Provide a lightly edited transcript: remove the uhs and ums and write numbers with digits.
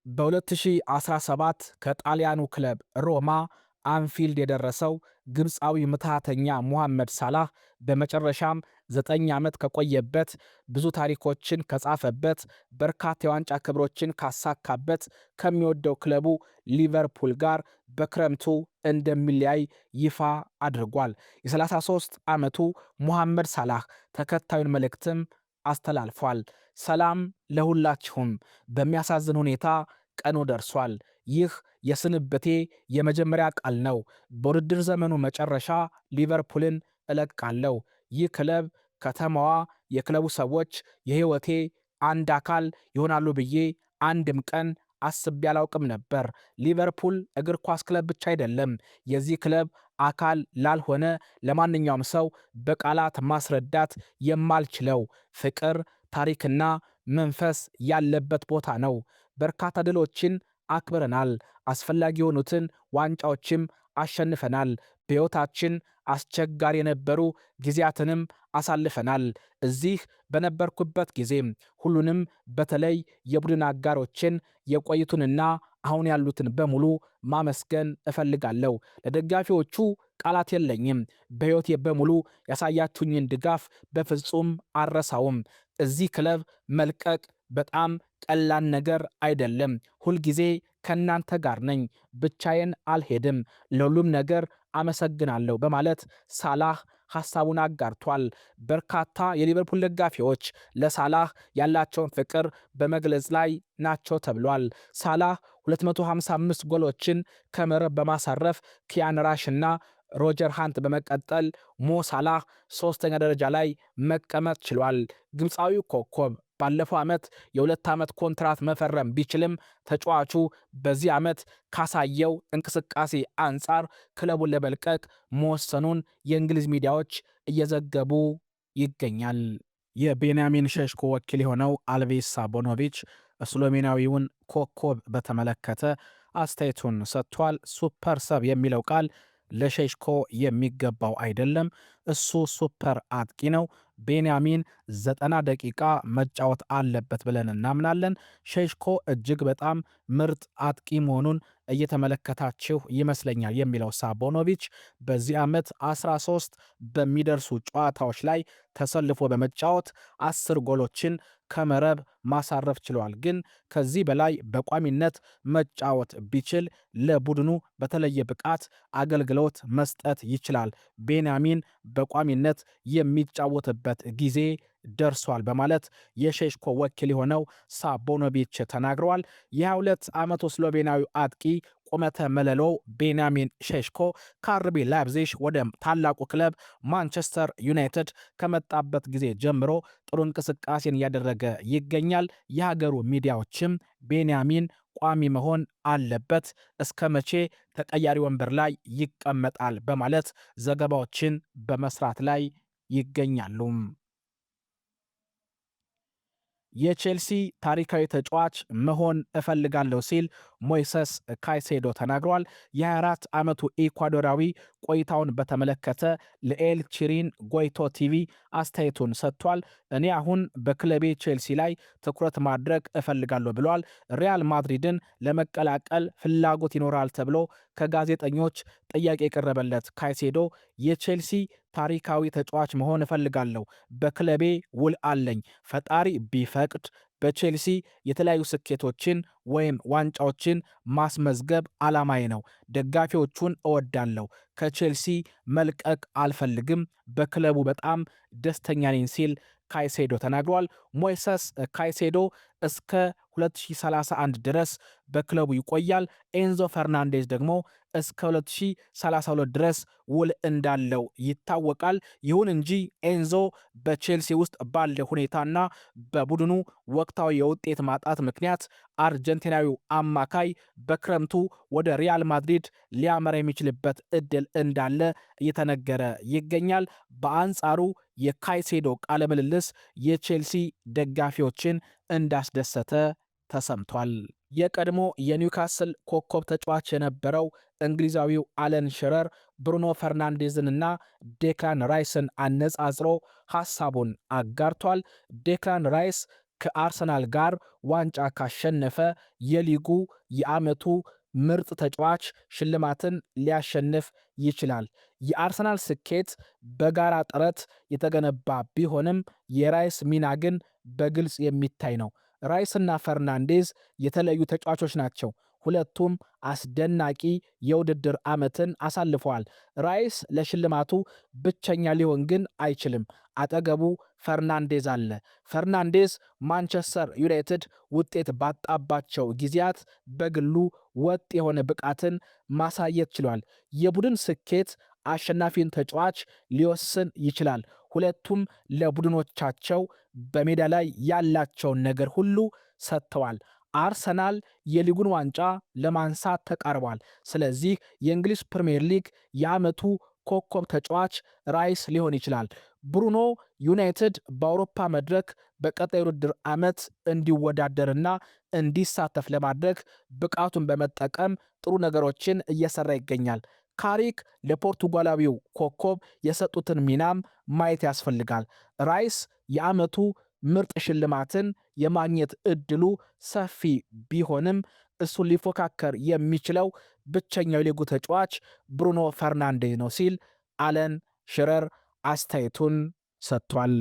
በ2017 ከጣሊያኑ ክለብ ሮማ አንፊልድ የደረሰው ግብፃዊ ምትሃተኛ ሙሐመድ ሳላህ በመጨረሻም 9 ዓመት ከቆየበት፣ ብዙ ታሪኮችን ከጻፈበት፣ በርካታ የዋንጫ ክብሮችን ካሳካበት ከሚወደው ክለቡ ሊቨርፑል ጋር በክረምቱ እንደሚለያይ ይፋ አድርጓል። የ33 ዓመቱ ሙሐመድ ሳላህ ተከታዩን መልእክትም አስተላልፏል። ሰላም ለሁላችሁም። በሚያሳዝን ሁኔታ ቀኑ ደርሷል። ይህ የስንብቴ የመጀመሪያ ቃል ነው። በውድድር ዘመኑ መጨረሻ ሊቨርፑልን እለቃለሁ። ይህ ክለብ፣ ከተማዋ፣ የክለቡ ሰዎች የሕይወቴ አንድ አካል ይሆናሉ ብዬ አንድም ቀን አስቤ አላውቅም ነበር። ሊቨርፑል እግር ኳስ ክለብ ብቻ አይደለም። የዚህ ክለብ አካል ላልሆነ ለማንኛውም ሰው በቃላት ማስረዳት የማልችለው ፍቅር፣ ታሪክና መንፈስ ያለበት ቦታ ነው። በርካታ ድሎችን አክብረናል። አስፈላጊ የሆኑትን ዋንጫዎችም አሸንፈናል። በሕይወታችን አስቸጋሪ የነበሩ ጊዜያትንም አሳልፈናል። እዚህ በነበርኩበት ጊዜም ሁሉንም፣ በተለይ የቡድን አጋሮችን፣ የቆዩትንና አሁን ያሉትን በሙሉ ማመስገን እፈልጋለሁ። ለደጋፊዎቹ ቃላት የለኝም። በሕይወቴ በሙሉ ያሳያችሁኝን ድጋፍ በፍጹም አልረሳውም። እዚህ ክለብ መልቀቅ በጣም ቀላል ነገር አይደለም። ሁልጊዜ ከእናንተ ጋር ነኝ። ብቻዬን አልሄድም። ለሁሉም ነገር አመሰግናለሁ በማለት ሳላህ ሐሳቡን አጋርቷል። በርካታ የሊቨርፑል ደጋፊዎች ለሳላህ ያላቸውን ፍቅር በመግለጽ ላይ ናቸው ተብሏል። ሳላህ 255 ጎሎችን ከመረብ በማሳረፍ ኪያን ራሽ እና ሮጀር ሃንት በመቀጠል ሞ ሳላህ ሶስተኛ ደረጃ ላይ መቀመጥ ችሏል። ግብፃዊው ኮከብ ባለፈው ዓመት የ2 ዓመት ኮንትራት መፈረም ቢችልም ተጫዋቹ በዚህ ዓመት ካሳየው እንቅስቃሴ አንጻር ክለቡን ለመልቀቅ መወሰኑን የእንግሊዝ ሚዲያዎች እየዘገቡ ይገኛል። የቤንያሚን ሼሽኮ ወኪል የሆነው አልቬስ ሳቦኖቪች ስሎቬናዊውን ኮከብ በተመለከተ አስተያየቱን ሰጥቷል። ሱፐር ሰብ የሚለው ቃል ለሼሽኮ የሚገባው አይደለም። እሱ ሱፐር አጥቂ ነው። ቤንያሚን 90 ደቂቃ መጫወት አለበት ብለን እናምናለን። ሼሽኮ እጅግ በጣም ምርጥ አጥቂ መሆኑን እየተመለከታችሁ ይመስለኛል የሚለው ሳቦኖቪች በዚህ ዓመት 13 በሚደርሱ ጨዋታዎች ላይ ተሰልፎ በመጫወት 10 ጎሎችን ከመረብ ማሳረፍ ችሏል። ግን ከዚህ በላይ በቋሚነት መጫወት ቢችል ለቡድኑ በተለየ ብቃት አገልግሎት መስጠት ይችላል። ቤንያሚን በቋሚነት የሚጫወትበት ጊዜ ደርሷል በማለት የሼሽኮ ወኪል የሆነው ሳቦኖቪች ተናግረዋል። የ22 ዓመቱ ስሎቬናዊ አጥቂ ቁመተ መለሎው ቤንያሚን ሼሽኮ ከአርቢ ላይፕዚግ ወደ ታላቁ ክለብ ማንቸስተር ዩናይትድ ከመጣበት ጊዜ ጀምሮ ጥሩ እንቅስቃሴን እያደረገ ይገኛል። የሀገሩ ሚዲያዎችም ቤንያሚን ቋሚ መሆን አለበት፣ እስከ መቼ ተቀያሪ ወንበር ላይ ይቀመጣል በማለት ዘገባዎችን በመስራት ላይ ይገኛሉ። የቼልሲ ታሪካዊ ተጫዋች መሆን እፈልጋለሁ ሲል ሞይሰስ ካይሴዶ ተናግሯል። የ24 ዓመቱ ኢኳዶራዊ ቆይታውን በተመለከተ ለኤል ቺሪን ጎይቶ ቲቪ አስተያየቱን ሰጥቷል። እኔ አሁን በክለቤ ቼልሲ ላይ ትኩረት ማድረግ እፈልጋለሁ ብሏል። ሪያል ማድሪድን ለመቀላቀል ፍላጎት ይኖራል ተብሎ ከጋዜጠኞች ጥያቄ የቀረበለት ካይሴዶ የቼልሲ ታሪካዊ ተጫዋች መሆን እፈልጋለሁ፣ በክለቤ ውል አለኝ፣ ፈጣሪ ቢፈቅድ በቼልሲ የተለያዩ ስኬቶችን ወይም ዋንጫዎችን ማስመዝገብ ዓላማዬ ነው። ደጋፊዎቹን እወዳለሁ። ከቼልሲ መልቀቅ አልፈልግም። በክለቡ በጣም ደስተኛ ነኝ ሲል ካይሴዶ ተናግሯል። ሞይሰስ ካይሴዶ እስከ 2031 ድረስ በክለቡ ይቆያል። ኤንዞ ፈርናንዴዝ ደግሞ እስከ 2032 ድረስ ውል እንዳለው ይታወቃል። ይሁን እንጂ ኤንዞ በቼልሲ ውስጥ ባለ ሁኔታና በቡድኑ ወቅታዊ የውጤት ማጣት ምክንያት አርጀንቲናዊው አማካይ በክረምቱ ወደ ሪያል ማድሪድ ሊያመራ የሚችልበት እድል እንዳለ እየተነገረ ይገኛል። በአንጻሩ የካይሴዶ ቃለ ምልልስ የቼልሲ ደጋፊዎችን እንዳስደሰተ ተሰምቷል። የቀድሞ የኒውካስል ኮከብ ተጫዋች የነበረው እንግሊዛዊው አለን ሽረር ብሩኖ ፈርናንዴዝንና ዴክላን ራይስን አነጻጽሮ ሐሳቡን አጋርቷል። ዴክላን ራይስ ከአርሰናል ጋር ዋንጫ ካሸነፈ የሊጉ የዓመቱ ምርጥ ተጫዋች ሽልማትን ሊያሸንፍ ይችላል። የአርሰናል ስኬት በጋራ ጥረት የተገነባ ቢሆንም የራይስ ሚና ግን በግልጽ የሚታይ ነው። ራይስና ፈርናንዴዝ የተለዩ ተጫዋቾች ናቸው። ሁለቱም አስደናቂ የውድድር ዓመትን አሳልፈዋል። ራይስ ለሽልማቱ ብቸኛ ሊሆን ግን አይችልም። አጠገቡ ፈርናንዴዝ አለ። ፈርናንዴዝ ማንቸስተር ዩናይትድ ውጤት ባጣባቸው ጊዜያት በግሉ ወጥ የሆነ ብቃትን ማሳየት ችሏል። የቡድን ስኬት አሸናፊን ተጫዋች ሊወስን ይችላል። ሁለቱም ለቡድኖቻቸው በሜዳ ላይ ያላቸውን ነገር ሁሉ ሰጥተዋል። አርሰናል የሊጉን ዋንጫ ለማንሳት ተቃርቧል። ስለዚህ የእንግሊዝ ፕሪምየር ሊግ የዓመቱ ኮከብ ተጫዋች ራይስ ሊሆን ይችላል። ብሩኖ ዩናይትድ በአውሮፓ መድረክ በቀጣይ ውድድር ዓመት እንዲወዳደርና እንዲሳተፍ ለማድረግ ብቃቱን በመጠቀም ጥሩ ነገሮችን እየሰራ ይገኛል። ካሪክ ለፖርቱጋላዊው ኮከብ የሰጡትን ሚናም ማየት ያስፈልጋል። ራይስ የዓመቱ ምርጥ ሽልማትን የማግኘት እድሉ ሰፊ ቢሆንም እሱን ሊፎካከር የሚችለው ብቸኛው የሊጉ ተጫዋች ብሩኖ ፈርናንዴዝ ነው ሲል አለን ሽረር አስተያየቱን ሰጥቷል።